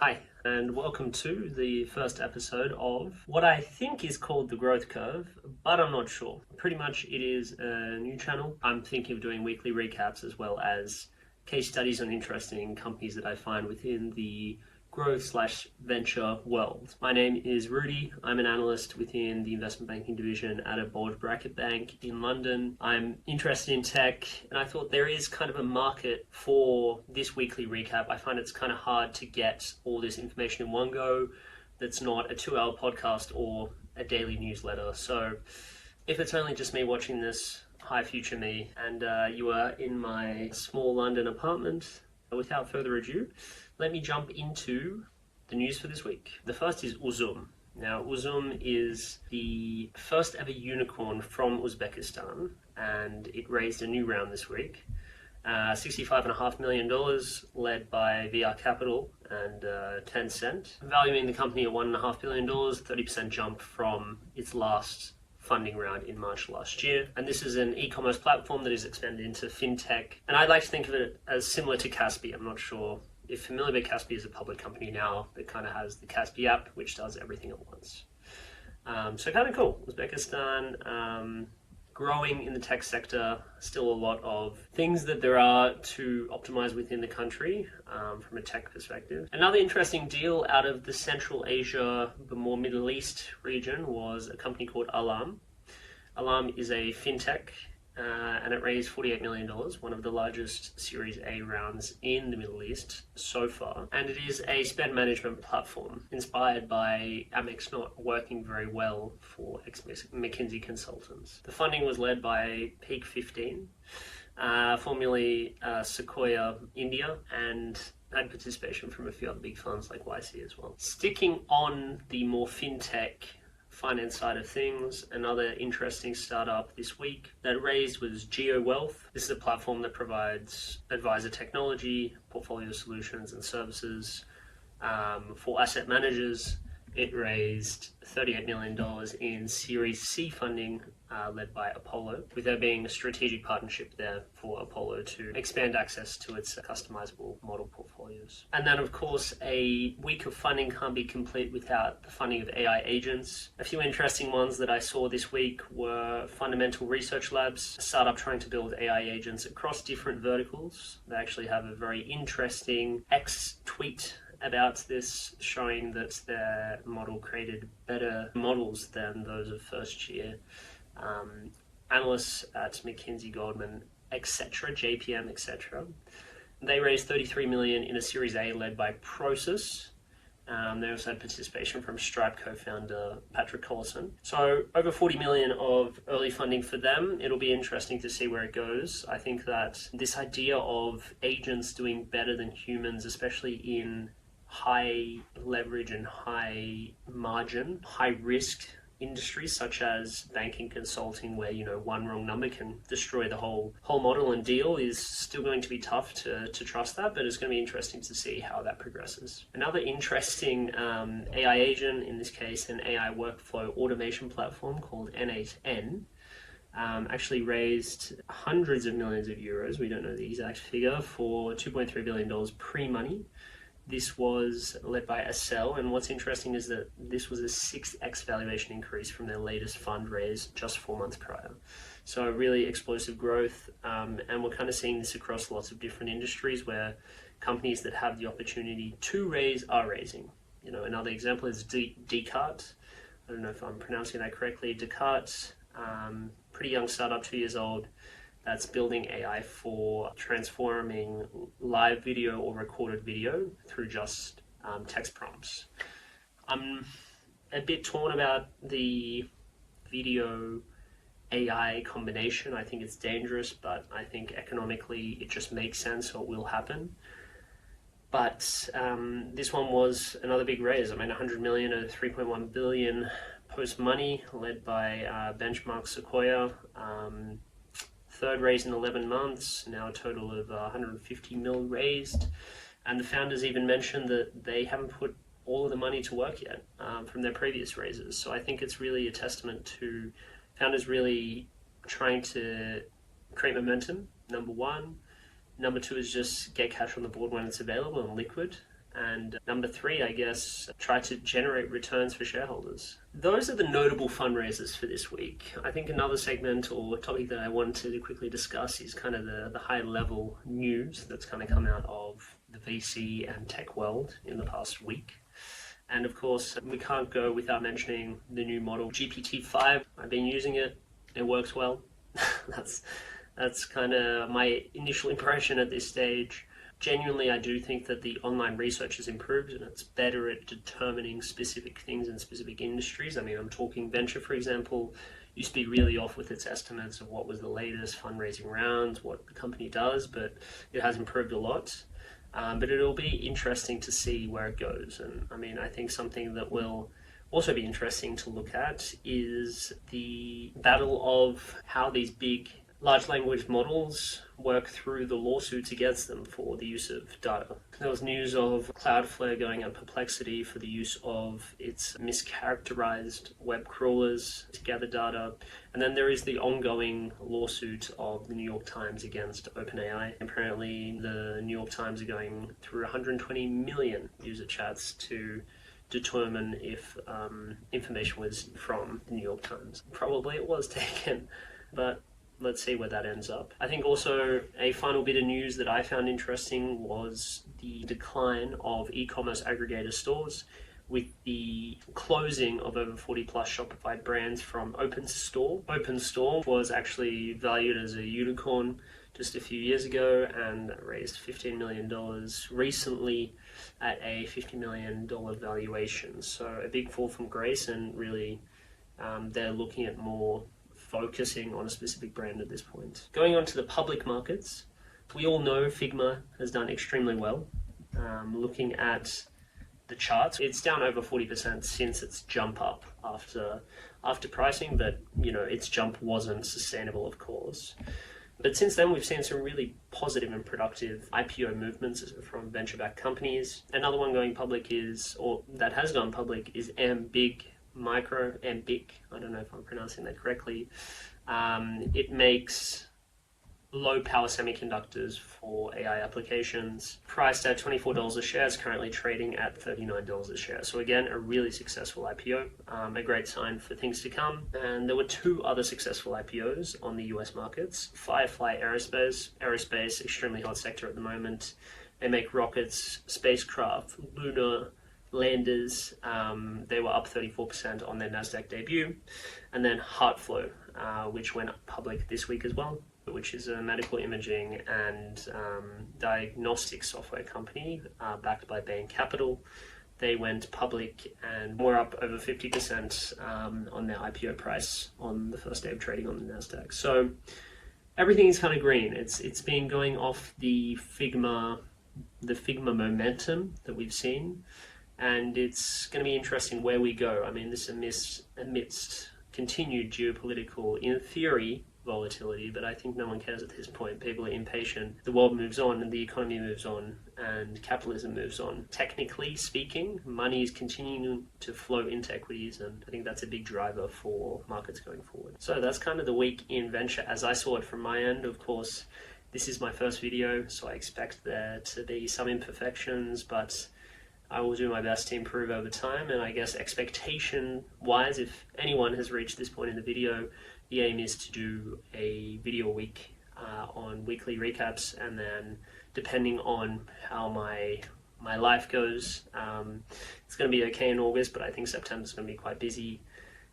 Hi, and welcome to the first episode of what I think is called The Growth Curve, but I'm not sure. Pretty much it is a new channel. I'm thinking of doing weekly recaps as well as case studies on interesting companies that I find within the growth/venture world. My name is Rudy. I'm an analyst within the investment banking division at a bulge bracket bank in London. I'm interested in tech, and I thought there is kind of a market for this weekly recap. I find it's kind of hard to get all this information in one go that's not a 2-hour podcast or a daily newsletter. So if it's only just me watching this, hi future me, and you are in my small London apartment, without further ado, let me jump into the news for this week. The first is Uzum. Now, Uzum is the first ever unicorn from Uzbekistan, and it raised a new round this week. $65.5 million, led by VR Capital and Tencent, valuing the company at $1.5 billion, 30% jump from its last funding round in March last year. And this is an e-commerce platform that is expanded into fintech. And I'd like to think of it as similar to Kaspi. I'm not sure if familiar, but Kaspi is a public company now that kind of has the Kaspi app, which does everything at once. So kind of cool. Uzbekistan, growing in the tech sector, still a lot of things that there are to optimize within the country from a tech perspective. Another interesting deal out of the Central Asia, the more Middle East region, was a company called Alam. Alam is a fintech, and it raised $48 million, one of the largest Series A rounds in the Middle East so far. And it is a spend management platform inspired by Amex not working very well for ex-McKinsey consultants. The funding was led by Peak 15, formerly Sequoia India, and had participation from a few other big funds like YC as well. Sticking on the more fintech finance side of things, another interesting startup this week that raised was Geo Wealth. This is a platform that provides advisor technology, portfolio solutions and services for asset managers. It raised $38 million in Series C funding, led by Apollo, with there being a strategic partnership there for Apollo to expand access to its customizable model portfolios. And then, of course, a week of funding can't be complete without the funding of AI agents. A few interesting ones that I saw this week were Fundamental Research Labs, a startup trying to build AI agents across different verticals. They actually have a very interesting X tweet about this, showing that their model created better models than those of first year analysts at McKinsey, Goldman, etc., JPM, etc. They raised $33 million in a Series A led by Prosus. They also had participation from Stripe co-founder Patrick Collison. So over $40 million of early funding for them. It'll be interesting to see where it goes. I think that this idea of agents doing better than humans, especially in high leverage and high margin, high risk industries such as banking, consulting, where one wrong number can destroy the whole model and deal, is still going to be tough to trust that, but it's going to be interesting to see how that progresses. Another interesting AI agent, in this case an AI workflow automation platform called N8N, actually raised hundreds of millions of euros, we don't know the exact figure, for $2.3 billion pre-money. This was led by Accel, and what's interesting is that this was a 6x valuation increase from their latest fundraise just 4 months prior. So really explosive growth, and we're kind of seeing this across lots of different industries where companies that have the opportunity to raise are raising. Another example is Descartes. I don't know if I'm pronouncing that correctly. Descartes, pretty young startup, 2 years old, that's building AI for transforming live video or recorded video through just text prompts. I'm a bit torn about the video AI combination. I think it's dangerous, but I think economically it just makes sense, or it will happen. But this one was another big raise. $100 million at 3.1 billion post money, led by Benchmark Sequoia. Third raise in 11 months, now a total of 150 mil raised. And the founders even mentioned that they haven't put all of the money to work yet from their previous raises. So I think it's really a testament to founders really trying to create momentum, number one. Number two is just get cash on the board when it's available and liquid. And number three, I guess, try to generate returns for shareholders. Those are the notable fundraisers for this week. I think another segment or topic that I wanted to quickly discuss is kind of the high level news that's kind of come out of the VC and tech world in the past week. And of course, we can't go without mentioning the new model GPT-5. I've been using it. It works well. That's kind of my initial impression at this stage. Genuinely, I do think that the online research has improved and it's better at determining specific things in specific industries. I mean, I'm talking venture, for example, used to be really off with its estimates of what was the latest fundraising rounds, what the company does, but it has improved a lot. But it'll be interesting to see where it goes. And I mean, I think something that will also be interesting to look at is the battle of how these big large language models work through the lawsuits against them for the use of data. There was news of Cloudflare going at Perplexity for the use of its mischaracterized web crawlers to gather data. And then there is the ongoing lawsuit of the New York Times against OpenAI. Apparently, the New York Times are going through 120 million user chats to determine if information was from the New York Times. Probably it was taken, but let's see where that ends up. I think also a final bit of news that I found interesting was the decline of e-commerce aggregator stores with the closing of over 40 plus Shopify brands from OpenStore. OpenStore was actually valued as a unicorn just a few years ago and raised $15 million recently at a $50 million valuation. So a big fall from grace, and really they're looking at more focusing on a specific brand at this point. Going on to the public markets, we all know Figma has done extremely well. Looking at the charts, it's down over 40% since its jump up after pricing, but its jump wasn't sustainable, of course. But since then, we've seen some really positive and productive IPO movements from venture-backed companies. Another one going public that has gone public is Ambiq. Ambiq, I don't know if I'm pronouncing that correctly. It makes low power semiconductors for AI applications. Priced at $24 a share, is currently trading at $39 a share. So again, a really successful IPO, a great sign for things to come. And there were two other successful IPOs on the US markets. Firefly Aerospace, extremely hot sector at the moment. They make rockets, spacecraft, lunar landers. They were up 34% on their NASDAQ debut. And then Heartflow, which went public this week as well, which is a medical imaging and diagnostic software company backed by Bain Capital. They went public and were up over 50% on their IPO price on the first day of trading on the NASDAQ. So everything is kind of green. It's been going off the Figma momentum that we've seen. And it's going to be interesting where we go. I mean, this amidst continued geopolitical, in theory, volatility, but I think no one cares at this point. People are impatient. The world moves on and the economy moves on and capitalism moves on. Technically speaking, money is continuing to flow into equities, and I think that's a big driver for markets going forward. So that's kind of the week in venture as I saw it from my end. Of course, this is my first video, so I expect there to be some imperfections, but I will do my best to improve over time. And I guess expectation-wise, if anyone has reached this point in the video, the aim is to do a video a week on weekly recaps, and then depending on how my life goes, it's going to be okay in August, but I think September's going to be quite busy,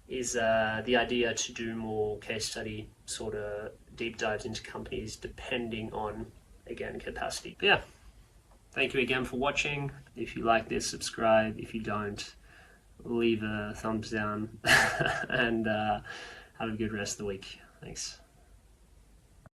is the idea to do more case study sort of deep dives into companies depending on, again, capacity. But yeah. Thank you again for watching. If you like this, subscribe. If you don't, leave a thumbs down and have a good rest of the week. Thanks.